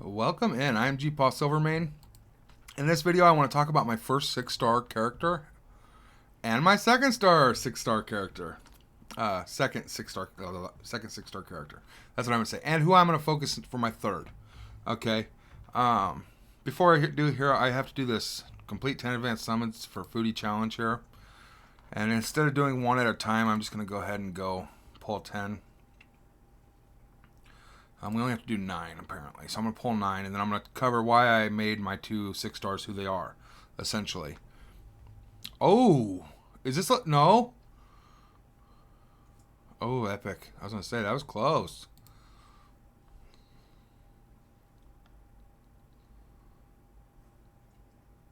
Welcome in. I'm GpaSilverMane. In this video, I want to talk about my first 6-star character and my second 6-star character. Second 6-star character. That's what I'm going to say. And who I'm going to focus for my third. Okay. Before I do here, I have to do this complete 10 advanced summons for Foodie Challenge here. And instead of doing one at a time, I'm just going to go ahead and go pull 10. We only have to do 9, apparently. So I'm going to pull 9, and then I'm going to cover why I made my 2 6-stars who they are, essentially. Oh! Is this... No? Oh, epic. I was going to say, that was close.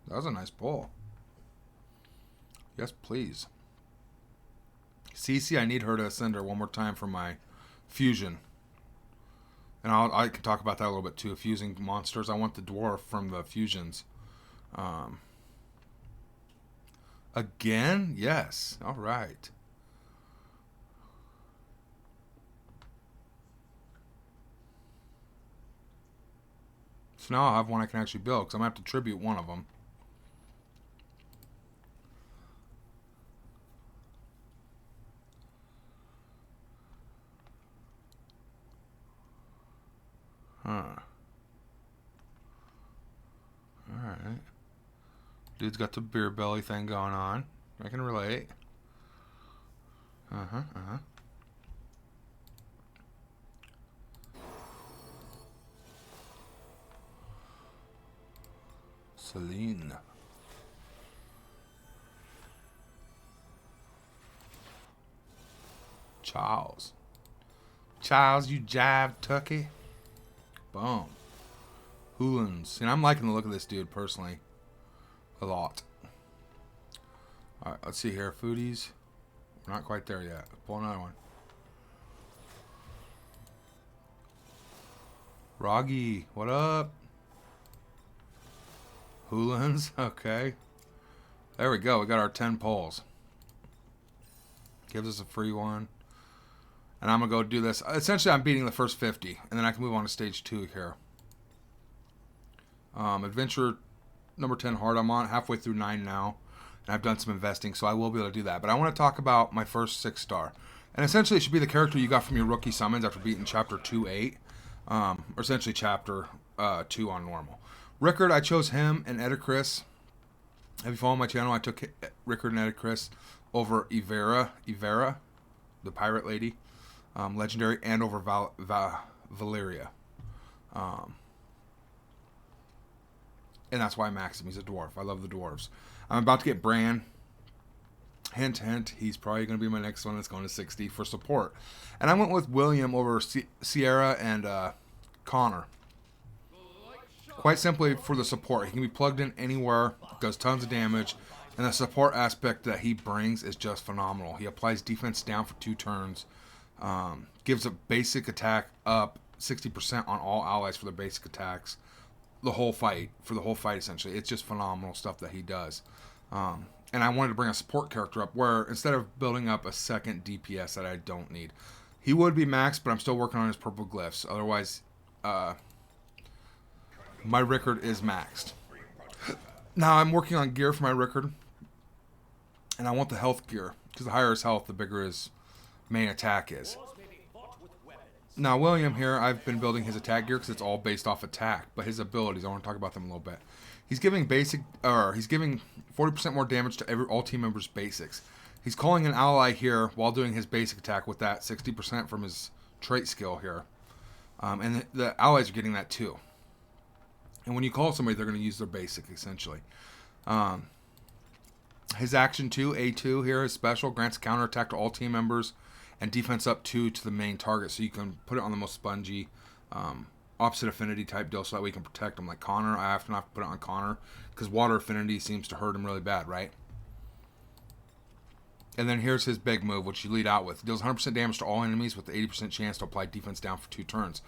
That was a nice pull. Yes, please. Cece, I need her to ascend her one more time for my fusion. And I can talk about that a little bit too. Fusing monsters. I want the dwarf from the fusions. Again? Yes. All right. So now I'll have one I can actually build because I'm going to have to tribute one of them. Alright. Dude's got the beer belly thing going on. I can relate. Celine. Charles. Charles, you jive tucky. Boom. Hoolans. And I'm liking the look of this dude, personally. A lot. Alright, let's see here. Foodies. We're not quite there yet. Pull another one. Roggy, what up? Hoolans, okay. There we go. We got our 10 pulls. Gives us a free one. And I'm going to go do this. Essentially, I'm beating the first 50. And then I can move on to stage 2 here. Adventure number 10 hard. I'm on halfway through 9 now. And I've done some investing, so I will be able to do that. But I want to talk about my first 6-star. And essentially, it should be the character you got from your rookie summons after beating Chapter 2-8. Or essentially Chapter 2 on normal. Rickard, I chose him and Edicris. If you follow my channel, I took Rickard and Edicris over Ivera, the pirate lady. Legendary, and over Valeria. And that's why I maxed him. He's a dwarf. I love the dwarves. I'm about to get Bran. Hint, hint. He's probably going to be my next one that's going to 60 for support. And I went with William over Sierra and Connor. Quite simply for the support. He can be plugged in anywhere. Does tons of damage. And the support aspect that he brings is just phenomenal. He applies defense down for 2 turns. Gives a basic attack up 60% on all allies for their basic attacks. For the whole fight, essentially. It's just phenomenal stuff that he does. And I wanted to bring a support character up where instead of building up a second DPS that I don't need, he would be maxed, but I'm still working on his purple glyphs. Otherwise, my Rickard is maxed. Now I'm working on gear for my Rickard, and I want the health gear because the higher his health, the bigger his main attack is. Now William here, I've been building his attack gear because it's all based off attack, but his abilities, I want to talk about them a little bit. He's giving 40% more damage to all team members' basics. He's calling an ally here while doing his basic attack with that 60% from his trait skill here, and the allies are getting that too. And when you call somebody, they're going to use their basic essentially. His action 2, A2 here, is special, grants counterattack to all team members and defense up 2 to the main target, so you can put it on the most spongy opposite affinity type deal so that way you can protect him. Like Connor, I have to put it on Connor because water affinity seems to hurt him really bad, right? And then here's his big move, which you lead out with. Deals 100% damage to all enemies with the 80% chance to apply defense down for 2 turns.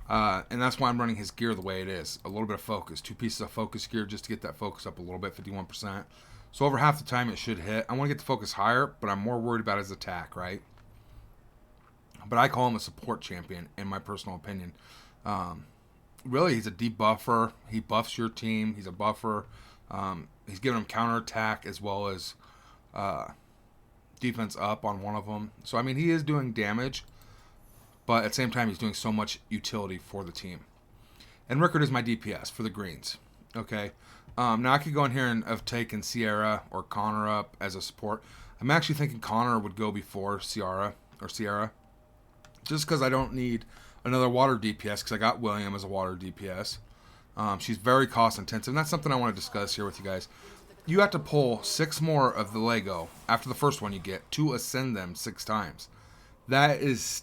And that's why I'm running his gear the way it is. A little bit of focus. 2 pieces of focus gear just to get that focus up a little bit, 51%. So over half the time it should hit. I want to get the focus higher, but I'm more worried about his attack, right? But I call him a support champion, in my personal opinion. really, he's a debuffer. He buffs your team. He's a buffer. He's giving them counterattack as well as defense up on one of them. So, I mean, he is doing damage, but at the same time, he's doing so much utility for the team. And Rickard is my DPS for the greens. Okay. Now, I could go in here and have taken Sierra or Connor up as a support. I'm actually thinking Connor would go before Sierra. Just because I don't need another water DPS because I got William as a water DPS. She's very cost intensive, and that's something I want to discuss here with you guys. You have to pull 6 more of the Lego after the first one you get to ascend them 6 times. That is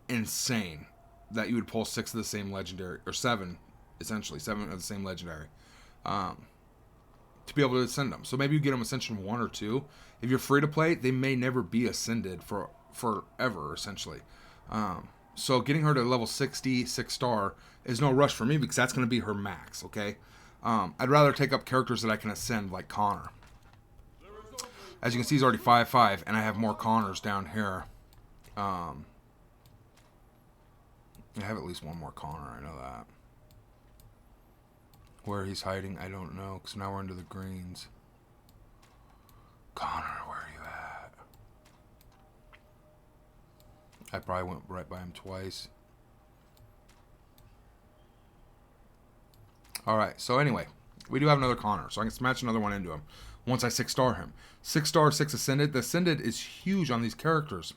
insane that you would pull 6 of the same legendary, or 7, essentially, 7 of the same legendary, to be able to ascend them. So maybe you get them ascension 1 or 2. If you're free to play, they may never be ascended for forever, essentially. So getting her to level 60, 6-star, is no rush for me because that's going to be her max, okay? I'd rather take up characters that I can ascend, like Connor. As you can see, he's already 5-5, and I have more Connors down here. I have at least one more Connor, I know that. Where he's hiding, I don't know, because now we're into the greens. Connor, where are you at? I probably went right by him twice. Alright, so anyway, we do have another Connor, so I can smash another one into him once I 6-star him. 6-star, 6 Ascended. The Ascended is huge on these characters.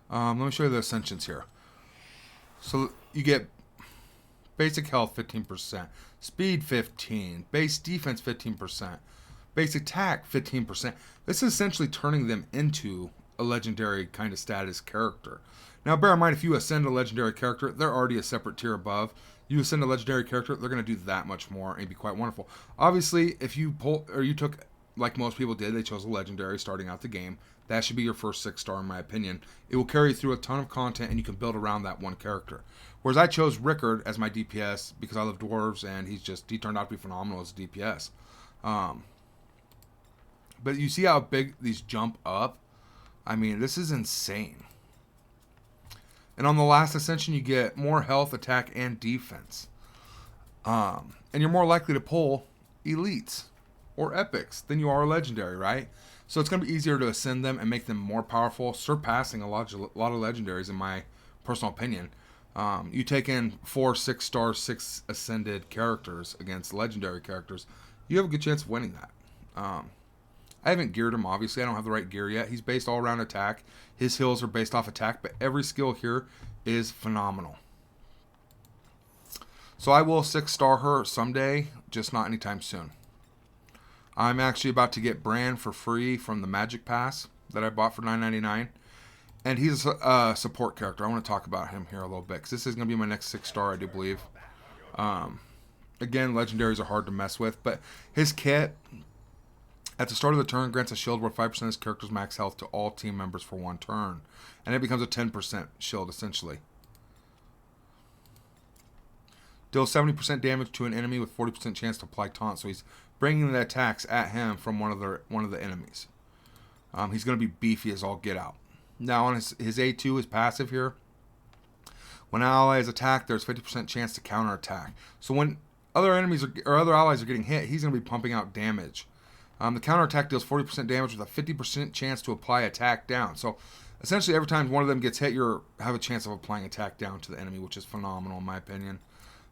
Let me show you the Ascensions here. So you get basic health 15%, speed 15%, base defense 15%, base attack 15%. This is essentially turning them into a legendary kind of status character. Now bear in mind, if you ascend a legendary character, they're already a separate tier above. You ascend a legendary character, they're going to do that much more and be quite wonderful. Obviously, if you pull, or you took, like most people did, they chose a legendary starting out the game. That should be your first 6-star in my opinion. It will carry you through a ton of content and you can build around that one character. Whereas I chose Rickard as my DPS because I love dwarves and he turned out to be phenomenal as a DPS. But you see how big these jump up? I mean, this is insane. And on the last ascension, you get more health, attack, and defense. And you're more likely to pull elites or epics than you are legendary, right? So it's going to be easier to ascend them and make them more powerful, surpassing a lot of legendaries in my personal opinion. You take in 4 6-star, 6 ascended characters against legendary characters, you have a good chance of winning that. I haven't geared him, obviously. I don't have the right gear yet. He's based all around attack. His heals are based off attack, but every skill here is phenomenal. So I will 6-star her someday, just not anytime soon. I'm actually about to get Bran for free from the Magic Pass that I bought for $9.99. And he's a support character. I want to talk about him here a little bit, because this is going to be my next 6-star, I do believe. Again, legendaries are hard to mess with, but his kit at the start of the turn grants a shield worth 5% of his character's max health to all team members for 1 turn. And it becomes a 10% shield, essentially. Deals 70% damage to an enemy with 40% chance to apply taunt. So he's bringing the attacks at him from one of the enemies. He's going to be beefy as all get out. Now on his A2, his passive here, when an ally is attacked, there's 50% chance to counter attack. So when other enemies or other allies are getting hit, he's going to be pumping out damage. The counterattack deals 40% damage with a 50% chance to apply attack down. So essentially every time one of them gets hit, you have a chance of applying attack down to the enemy, which is phenomenal in my opinion.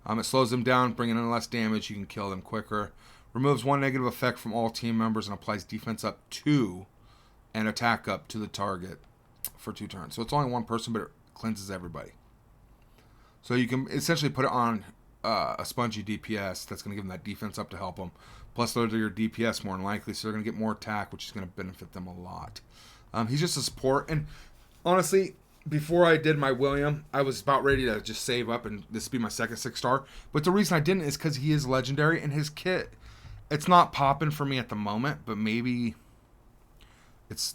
It slows them down, bringing in less damage. You can kill them quicker. Removes 1 negative effect from all team members and applies defense up 2 and attack up to the target for 2 turns. So it's only 1 person, but it cleanses everybody. So you can essentially put it on a spongy DPS that's going to give them that defense up to help them. Plus, they're your DPS more than likely, so they're going to get more attack, which is going to benefit them a lot. He's just a support. And honestly, before I did my William, I was about ready to just save up and this be my second 6-star. But the reason I didn't is because he is legendary, and his kit, it's not popping for me at the moment, but maybe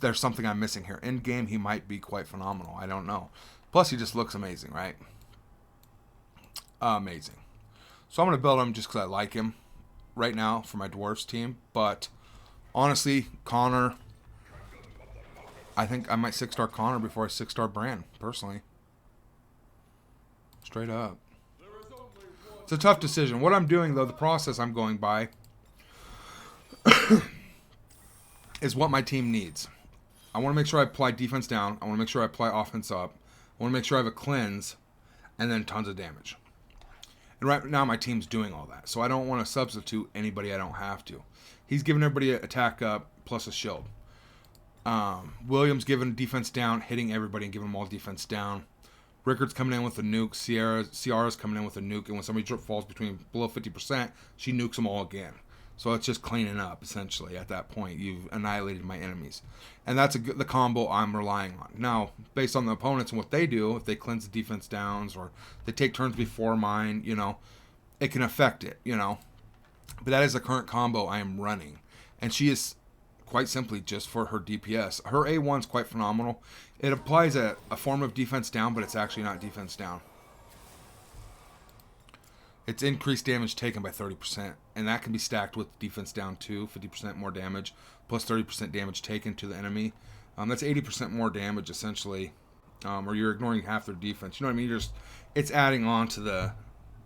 there's something I'm missing here. In game, he might be quite phenomenal. I don't know. Plus, he just looks amazing, right? Amazing. So I'm going to build him just because I like him right now for my dwarves team. But honestly, Connor, I think I might 6-star Connor before I 6-star Bran, personally. Straight up. It's a tough decision. What I'm doing, though, the process I'm going by is what my team needs. I want to make sure I apply defense down. I want to make sure I apply offense up. I want to make sure I have a cleanse and then tons of damage. And right now my team's doing all that. So I don't want to substitute anybody I don't have to. He's giving everybody an attack up plus a shield. William's giving defense down, hitting everybody and giving them all defense down. Rickard's coming in with a nuke. Ciara's coming in with a nuke. And when somebody falls below 50%, she nukes them all again. So it's just cleaning up, essentially. At that point, you've annihilated my enemies. And that's the combo I'm relying on. Now, based on the opponents and what they do, if they cleanse the defense downs or they take turns before mine, it can affect it, But that is the current combo I am running. And she is quite simply just for her DPS. Her A1 is quite phenomenal. It applies a form of defense down, but it's actually not defense down. It's increased damage taken by 30%, and that can be stacked with defense down too, 50% more damage, plus 30% damage taken to the enemy. That's 80% more damage, essentially, or you're ignoring half their defense. You know what I mean? It's adding on to the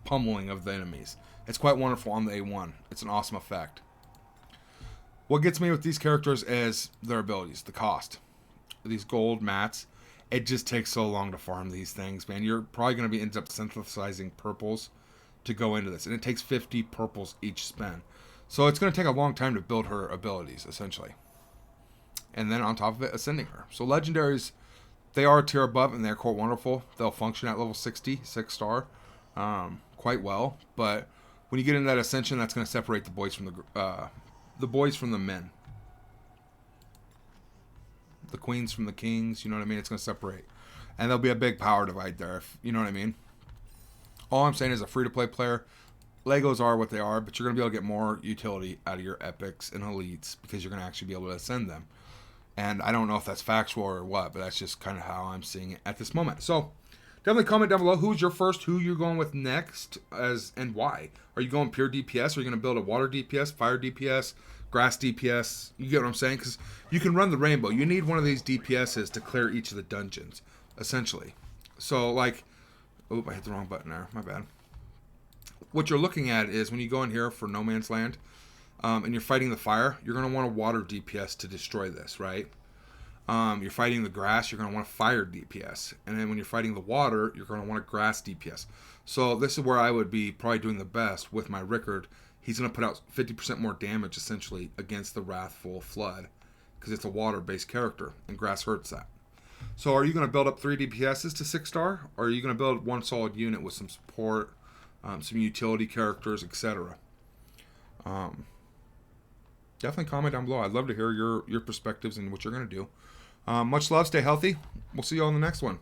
pummeling of the enemies. It's quite wonderful on the A1. It's an awesome effect. What gets me with these characters is their abilities, the cost. These gold mats, it just takes so long to farm these things, man. You're probably going to be end up synthesizing purples to go into this, and it takes 50 purples each spin. So it's going to take a long time to build her abilities, essentially. And then on top of it, ascending her. So legendaries, they are a tier above, and they're quite wonderful. They'll function at level 60, 6 star, quite well. But when you get into that ascension, that's going to separate the boys from the men. The queens from the kings, you know what I mean? It's going to separate. And there'll be a big power divide there, if you know what I mean? All I'm saying is a free-to-play player, Legos are what they are, but you're going to be able to get more utility out of your epics and elites because you're going to actually be able to ascend them. And I don't know if that's factual or what, but that's just kind of how I'm seeing it at this moment. So definitely comment down below who's your first, who you're going with next, and why. Are you going pure DPS? Are you going to build a water DPS, fire DPS, grass DPS? You get what I'm saying? Because you can run the rainbow. You need one of these DPSs to clear each of the dungeons, essentially. So, like... Oop, I hit the wrong button there. My bad. What you're looking at is when you go in here for No Man's Land and you're fighting the fire, you're going to want a water DPS to destroy this, right? You're fighting the grass, you're going to want a fire DPS. And then when you're fighting the water, you're going to want a grass DPS. So this is where I would be probably doing the best with my Rickard. He's going to put out 50% more damage, essentially, against the Wrathful Flood because it's a water-based character, and grass hurts that. So are you going to build up 3 DPSs to 6 star? Or are you going to build one solid unit with some support, some utility characters, etc.? Definitely comment down below. I'd love to hear your perspectives and what you're going to do. Much love. Stay healthy. We'll see you all in the next one.